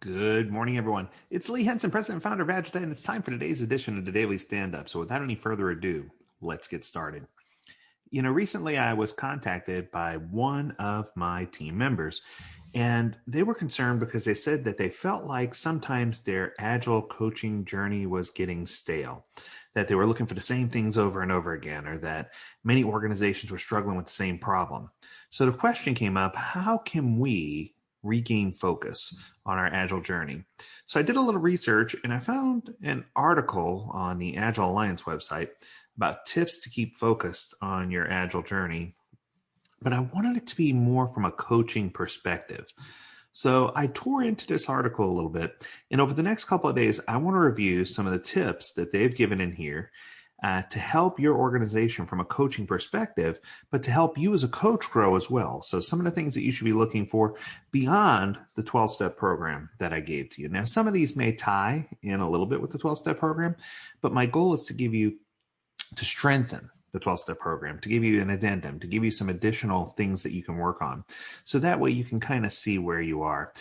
Good morning, everyone. It's Lee Henson, President and Founder of AgileDad, and it's time for today's edition of the Daily Stand-Up. So without any further ado, let's get started. Recently I was contacted by one of my team members, and they were concerned because they said that they felt like sometimes their Agile coaching journey was getting stale, that they were looking for the same things over and over again, or that many organizations were struggling with the same problem. So the question came up, how can we regain focus on our Agile journey? So I did a little research and I found an article on the Agile Alliance website about tips to keep focused on your Agile journey, but I wanted it to be more from a coaching perspective. So I tore into this article a little bit, and over the next couple of days, I want to review some of the tips that they've given in here to help your organization from a coaching perspective, but to help you as a coach grow as well. So some of the things that you should be looking for beyond the 12-step program that I gave to you. Now, some of these may tie in a little bit with the 12-step program, but my goal is to strengthen the 12-step program, to give you an addendum, to give you some additional things that you can work on. So that way you can kind of see where you are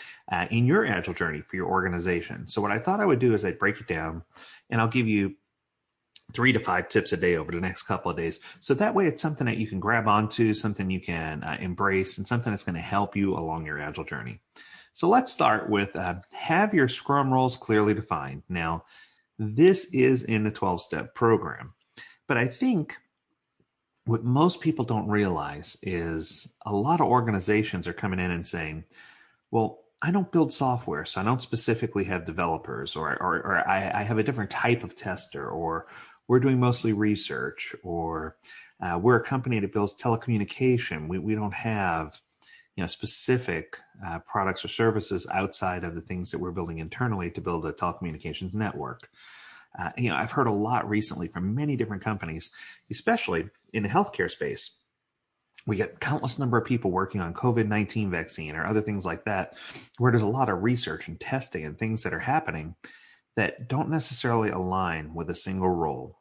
in your Agile journey for your organization. So what I thought I would do is I'd break it down and I'll give you 3 to 5 tips a day over the next couple of days. So that way it's something that you can grab onto, something you can embrace, and something that's going to help you along your Agile journey. So let's start with have your Scrum roles clearly defined. Now, this is in the 12-step program, but I think what most people don't realize is a lot of organizations are coming in and saying, well, I don't build software, so I don't specifically have developers, or I have a different type of tester, or we're doing mostly research, or we're a company that builds telecommunication. We don't have specific products or services outside of the things that we're building internally to build a telecommunications network. I've heard a lot recently from many different companies, especially in the healthcare space. We get countless number of people working on COVID-19 vaccine or other things like that, where there's a lot of research and testing and things that are happening that don't necessarily align with a single role.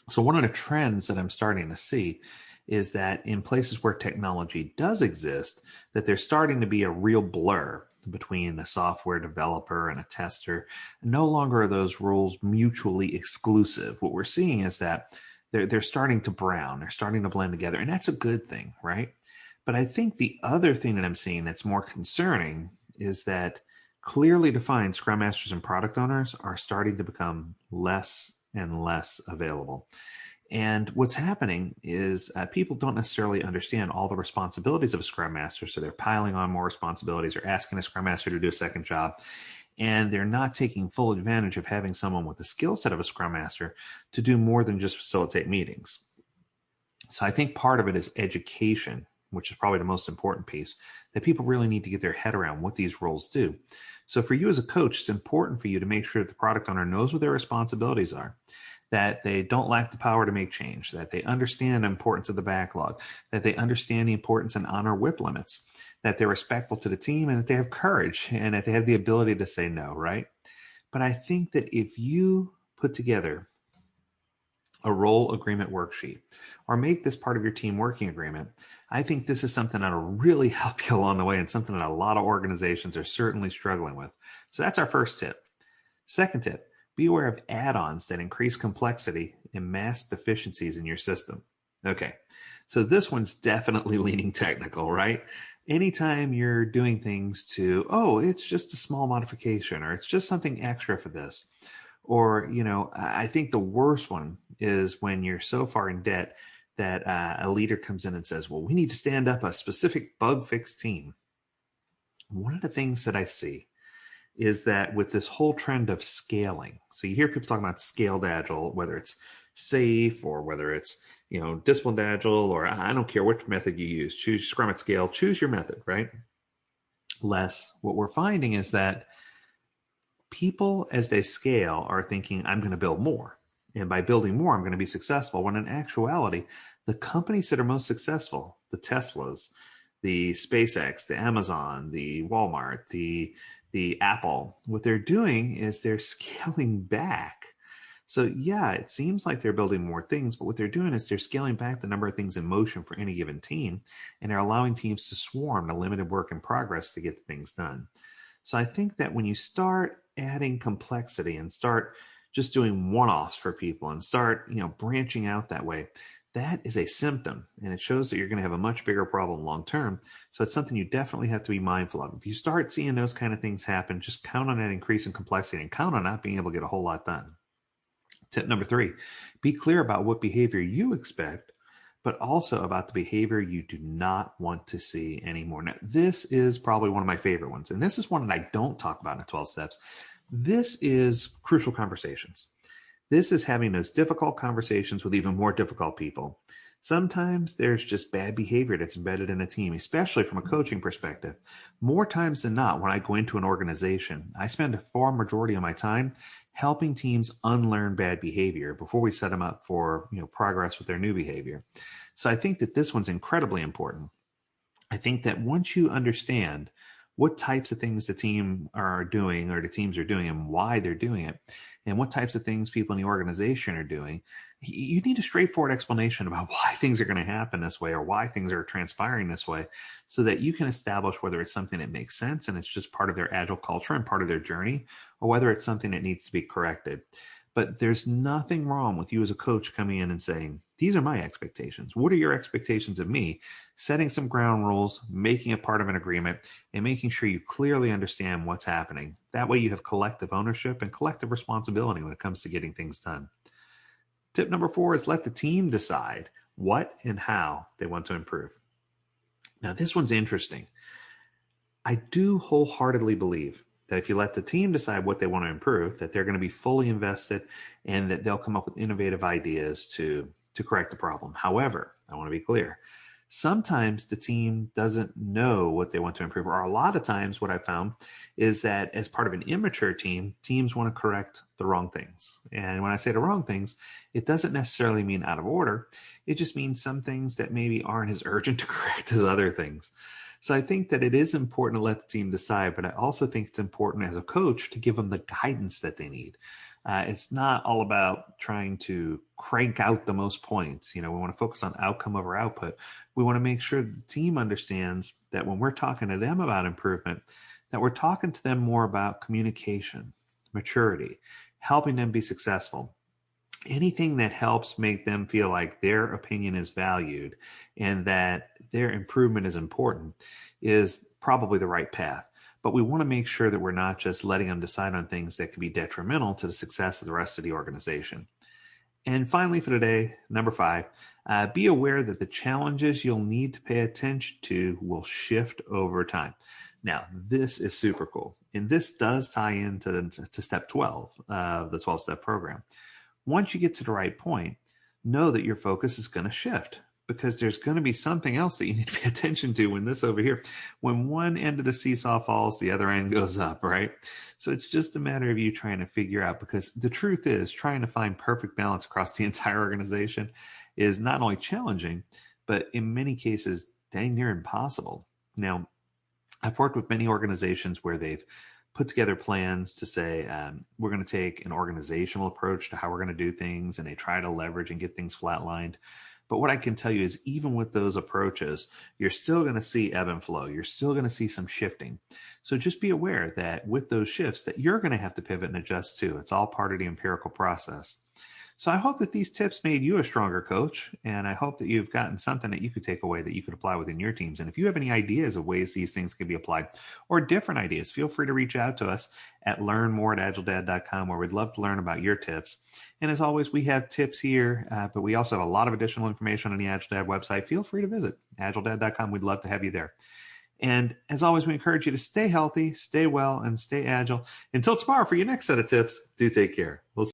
So one of the trends that I'm starting to see is that in places where technology does exist, that there's starting to be a real blur between a software developer and a tester. No longer are those roles mutually exclusive. What we're seeing is that they're starting to brown, they're starting to blend together, and that's a good thing, right? But I think the other thing that I'm seeing that's more concerning is that clearly defined Scrum Masters and product owners are starting to become less and less available. And what's happening is people don't necessarily understand all the responsibilities of a Scrum Master, so they're piling on more responsibilities or asking a Scrum Master to do a second job, and they're not taking full advantage of having someone with the skill set of a Scrum Master to do more than just facilitate meetings. So I think part of it is education, which is probably the most important piece, that people really need to get their head around what these roles do. So for you as a coach, it's important for you to make sure that the product owner knows what their responsibilities are, that they don't lack the power to make change, that they understand the importance of the backlog, that they understand the importance and honor WIP limits, that they're respectful to the team, and that they have courage, and that they have the ability to say no, right? But I think that if you put together a role agreement worksheet or make this part of your team working agreement, I think this is something that'll really help you along the way, and something that a lot of organizations are certainly struggling with. So that's our first tip. Second tip, be aware of add-ons that increase complexity and mask deficiencies in your system. Okay, so this one's definitely leaning technical, right? Anytime you're doing things to, it's just a small modification, or it's just something extra for this. Or, I think the worst one is when you're so far in debt that a leader comes in and says, well, we need to stand up a specific bug fix team. One of the things that I see is that with this whole trend of scaling, so you hear people talking about scaled Agile, whether it's safe or whether it's, disciplined Agile, or I don't care which method you use, choose Scrum at scale, choose your method, right? What we're finding is that people, as they scale, are thinking, I'm going to build more. And by building more, I'm going to be successful. When in actuality, the companies that are most successful, the Teslas, the SpaceX, the Amazon, the Walmart, the Apple, what they're doing is they're scaling back. So yeah, it seems like they're building more things, but what they're doing is they're scaling back the number of things in motion for any given team, and they're allowing teams to swarm to limited work in progress to get things done. So I think that when you start adding complexity and start just doing one-offs for people and start, branching out that way, that is a symptom, and it shows that you're going to have a much bigger problem long term. So it's something you definitely have to be mindful of. If you start seeing those kind of things happen, just count on that increase in complexity and count on not being able to get a whole lot done. Tip number 3, be clear about what behavior you expect, but also about the behavior you do not want to see anymore. Now, this is probably one of my favorite ones, and this is one that I don't talk about in the 12 steps. This is crucial conversations. This is having those difficult conversations with even more difficult people. Sometimes there's just bad behavior that's embedded in a team, especially from a coaching perspective. More times than not, when I go into an organization, I spend a far majority of my time helping teams unlearn bad behavior before we set them up for progress with their new behavior. So I think that this one's incredibly important. I think that once you understand what types of things the team are doing or the teams are doing and why they're doing it, and what types of things people in the organization are doing, you need a straightforward explanation about why things are going to happen this way or why things are transpiring this way, so that you can establish whether it's something that makes sense and it's just part of their agile culture and part of their journey, or whether it's something that needs to be corrected. But there's nothing wrong with you as a coach coming in and saying, these are my expectations. What are your expectations of me? Setting some ground rules, making it part of an agreement, and making sure you clearly understand what's happening. That way you have collective ownership and collective responsibility when it comes to getting things done. Tip number 4 is let the team decide what and how they want to improve. Now, this one's interesting. I do wholeheartedly believe that if you let the team decide what they want to improve, that they're going to be fully invested and that they'll come up with innovative ideas to correct the problem. However, I want to be clear. Sometimes the team doesn't know what they want to improve, or a lot of times what I found is that as part of an immature team, teams want to correct the wrong things. And when I say the wrong things, it doesn't necessarily mean out of order. It just means some things that maybe aren't as urgent to correct as other things. So I think that it is important to let the team decide, but I also think it's important as a coach to give them the guidance that they need. It's not all about trying to crank out the most points. We want to focus on outcome over output. We want to make sure the team understands that when we're talking to them about improvement, that we're talking to them more about communication, maturity, helping them be successful. Anything that helps make them feel like their opinion is valued and that their improvement is important is probably the right path. But we want to make sure that we're not just letting them decide on things that could be detrimental to the success of the rest of the organization. And finally for today, number 5, be aware that the challenges you'll need to pay attention to will shift over time. Now, this is super cool. And this does tie into step 12 of the 12-step program. Once you get to the right point, know that your focus is going to shift, because there's going to be something else that you need to pay attention to when one end of the seesaw falls, the other end goes up, right? So it's just a matter of you trying to figure out, because the truth is trying to find perfect balance across the entire organization is not only challenging, but in many cases, dang near impossible. Now, I've worked with many organizations where they've put together plans to say, we're going to take an organizational approach to how we're going to do things, and they try to leverage and get things flatlined. But what I can tell you is even with those approaches, you're still going to see ebb and flow. You're still going to see some shifting. So just be aware that with those shifts that you're going to have to pivot and adjust too. It's all part of the empirical process. So I hope that these tips made you a stronger coach, and I hope that you've gotten something that you could take away that you could apply within your teams. And if you have any ideas of ways these things can be applied or different ideas, feel free to reach out to us at learnmore@agiledad.com, where we'd love to learn about your tips. And as always, we have tips here, but we also have a lot of additional information on the AgileDad website. Feel free to visit agiledad.com. We'd love to have you there. And as always, we encourage you to stay healthy, stay well, and stay agile. Until tomorrow for your next set of tips, do take care. We'll see